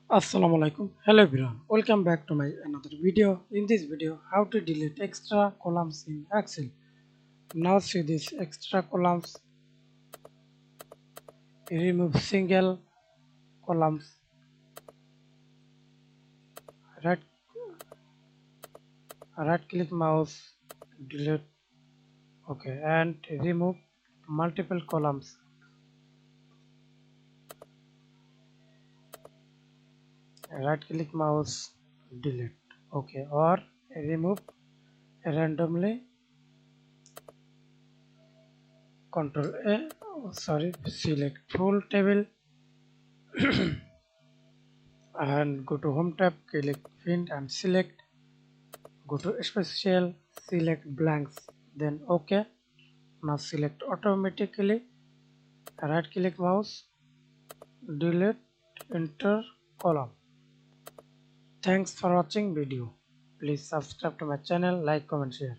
Assalamualaikum. Hello everyone. Welcome back to my another video. In this video, how to delete extra columns in Excel. Now see these extra columns. Remove single columns. Right click mouse. Delete. Okay, and remove multiple columns. Right click mouse. Delete. Okay, or remove randomly. Control A. Select full table and go to home tab, click print and select, go to special, select blanks, then ok. Now select automatically, right click mouse, delete, enter column. Thanks for watching video. Please subscribe to my channel, like, comment, share.